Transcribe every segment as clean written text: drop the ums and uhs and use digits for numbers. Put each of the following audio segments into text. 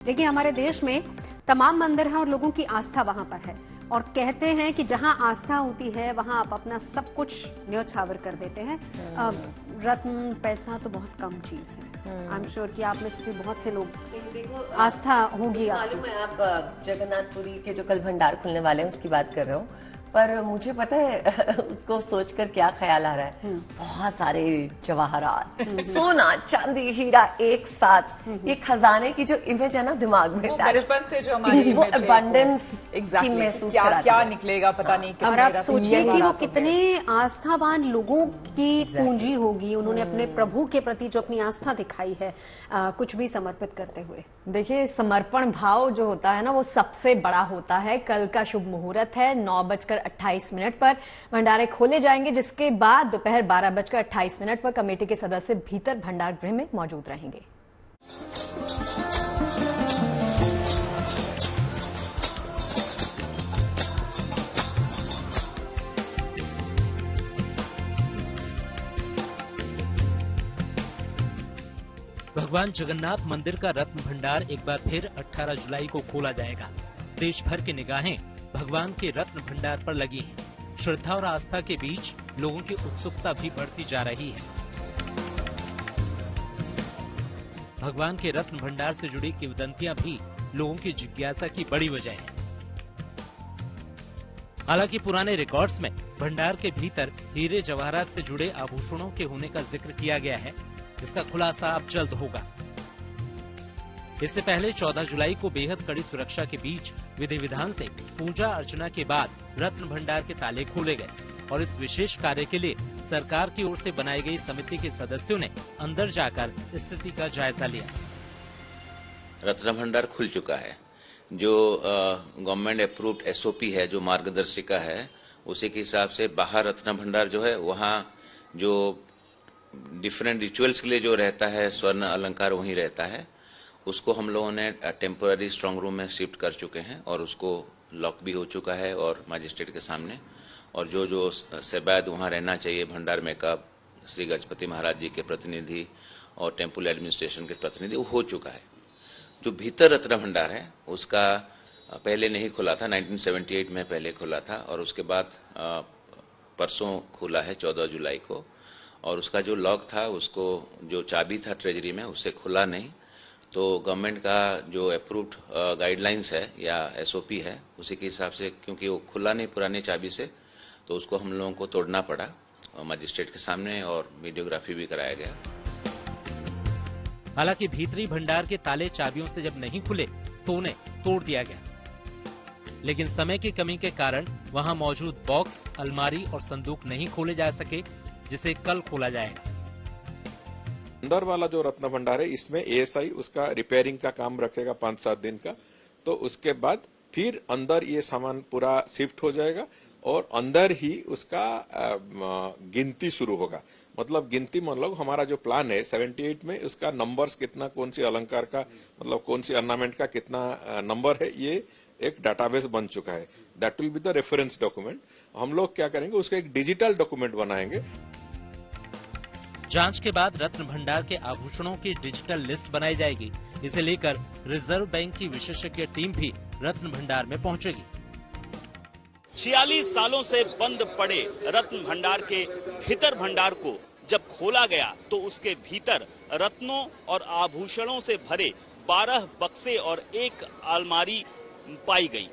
देखिए, हमारे देश में तमाम मंदिर हैं और लोगों की आस्था वहां पर है और कहते हैं कि जहां आस्था होती है वहां आप अपना सब कुछ न्योछावर कर देते हैं। रत्न पैसा तो बहुत कम चीज है। आई एम श्योर कि आप में से भी बहुत से लोग आस्था होगी। मालूम है आप जगन्नाथपुरी के जो कल भंडार खुलने वाले हैं उसकी बात कर रहे हो, पर मुझे पता है उसको सोचकर क्या ख्याल आ रहा है। बहुत सारे जवाहरात, सोना चांदी हीरा एक साथ, ये खजाने की जो इमेज है ना दिमाग में, बचपन से जो हमारी वो अबंडेंस की की महसूस क्या निकलेगा पता नहीं। और आप सोचिए कि वो कितने आस्थावान लोगों की पूंजी होगी। उन्होंने अपने प्रभु के प्रति जो अपनी आस्था दिखाई है कुछ भी समर्पित करते हुए। देखिए, समर्पण भाव जो होता है ना वो सबसे बड़ा होता है। कल का शुभ मुहूर्त है, 9:28 पर भंडारे खोले जाएंगे, जिसके बाद दोपहर 12:28 पर कमेटी के सदस्य भीतर भंडार गृह में मौजूद रहेंगे। भगवान जगन्नाथ मंदिर का रत्न भंडार एक बार फिर 18 जुलाई को खोला जाएगा। देश भर की निगाहें भगवान के रत्न भंडार पर लगी हैं। श्रद्धा और आस्था के बीच लोगों की उत्सुकता भी बढ़ती जा रही है। भगवान के रत्न भंडार से जुड़ी किंवदंतियां भी लोगों की जिज्ञासा की बड़ी वजह है। हालांकि पुराने रिकॉर्ड्स में भंडार के भीतर हीरे जवाहरात से जुड़े आभूषणों के होने का जिक्र किया गया है, जिसका खुलासा अब जल्द होगा। इससे पहले 14 जुलाई को बेहद कड़ी सुरक्षा के बीच विधि विधान से पूजा अर्चना के बाद रत्न भंडार के ताले खोले गए और इस विशेष कार्य के लिए सरकार की ओर से बनाई गई समिति के सदस्यों ने अंदर जाकर स्थिति का जायजा लिया। रत्न भंडार खुल चुका है। जो गवर्नमेंट अप्रूव्ड एसओपी है, जो मार्गदर्शिका है, उसी के हिसाब से बाहर रत्न भंडार जो है वहाँ जो डिफरेंट रिचुअल्स के लिए जो रहता है स्वर्ण अलंकार वहीं रहता है। उसको हम लोगों ने टेम्पोररी स्ट्रांग रूम में शिफ्ट कर चुके हैं और उसको लॉक भी हो चुका है और मजिस्ट्रेट के सामने। और जो जो सेवायत वहाँ रहना चाहिए, भंडार मेकअप, श्री गजपति महाराज जी के प्रतिनिधि और टेम्पल एडमिनिस्ट्रेशन के प्रतिनिधि, वो हो चुका है। जो भीतर रत्न भंडार है उसका पहले नहीं खुला था, 1978 में पहले खुला था और उसके बाद परसों खुला है 14 जुलाई को। और उसका जो लॉक था, उसको जो चाबी था ट्रेजरी में, उससे खुला नहीं। तो गवर्नमेंट का जो अप्रूव्ड गाइडलाइंस है या एसओपी है, उसी के हिसाब से, क्योंकि वो खुला नहीं पुरानी चाबी से, तो उसको हम लोगों को तोड़ना पड़ा मजिस्ट्रेट के सामने और वीडियोग्राफी भी कराया गया। हालांकि भीतरी भंडार के ताले चाबियों से जब नहीं खुले तो उन्हें तोड़ दिया गया, लेकिन समय की कमी के कारण वहां मौजूद बॉक्स, अलमारी और संदूक नहीं खोले जा सके, जिसे कल खोला जाएगा। अंदर वाला जो रत्न भंडार है, इसमें एएसआई उसका रिपेयरिंग का काम रखेगा 5-7 दिन का। तो उसके बाद फिर अंदर ये सामान पूरा शिफ्ट हो जाएगा और अंदर ही उसका गिनती शुरू होगा। मतलब गिनती, मतलब हमारा जो प्लान है 78 में, उसका नंबर्स कितना, कौन सी अलंकार का, मतलब कौन सी ऑर्नामेंट का कितना नंबर है, ये एक डाटाबेस बन चुका है। That will be the reference document. हम लोग क्या करेंगे, उसका एक डिजिटल डॉक्यूमेंट बनाएंगे। जांच के बाद रत्न भंडार के आभूषणों की डिजिटल लिस्ट बनाई जाएगी। इसे लेकर रिजर्व बैंक की विशेषज्ञ टीम भी रत्न भंडार में पहुंचेगी। 46 सालों से बंद पड़े रत्न भंडार के भीतर भंडार को जब खोला गया तो उसके भीतर रत्नों और आभूषणों से भरे 12 बक्से और एक अलमारी पाई गई।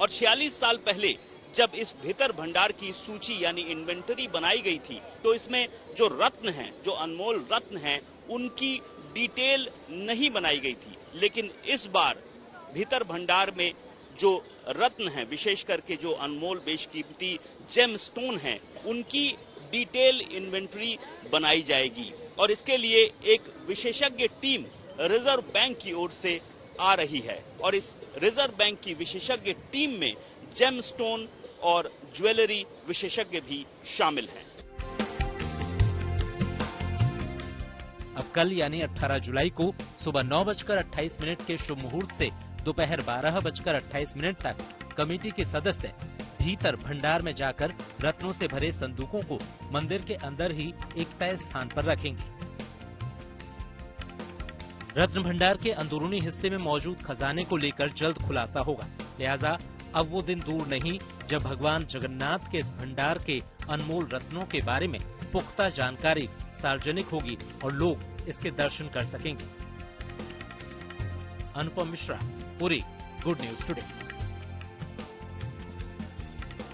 और 46 साल पहले जब इस भीतर भंडार की सूची यानी इन्वेंटरी बनाई गई थी, तो इसमें जो रत्न हैं, जो अनमोल रत्न हैं, उनकी डिटेल नहीं बनाई गई थी। लेकिन इस बार भीतर भंडार में जो रत्न हैं, विशेष करके जो अनमोल बेशकीमती जेम स्टोन हैं, उनकी डिटेल इन्वेंटरी बनाई जाएगी। और इसके लिए एक विशेषज्ञ टीम रिजर्व बैंक की ओर से आ रही है और इस रिजर्व बैंक की विशेषज्ञ टीम में जेम स्टोन और ज्वेलरी विशेषज्ञ भी शामिल हैं। अब कल यानी 18 जुलाई को सुबह 9:28 के शुभ मुहूर्त से दोपहर 12:28 तक कमेटी के सदस्य भीतर भंडार में जाकर रत्नों से भरे संदूकों को मंदिर के अंदर ही एक तय स्थान पर रखेंगे। रत्न भंडार के अंदरूनी हिस्से में मौजूद खजाने को लेकर जल्द खुलासा होगा। लिहाजा अब वो दिन दूर नहीं जब भगवान जगन्नाथ के इस भंडार के अनमोल रत्नों के बारे में पुख्ता जानकारी सार्वजनिक होगी और लोग इसके दर्शन कर सकेंगे। Anupam Mishra, Puri, good news today.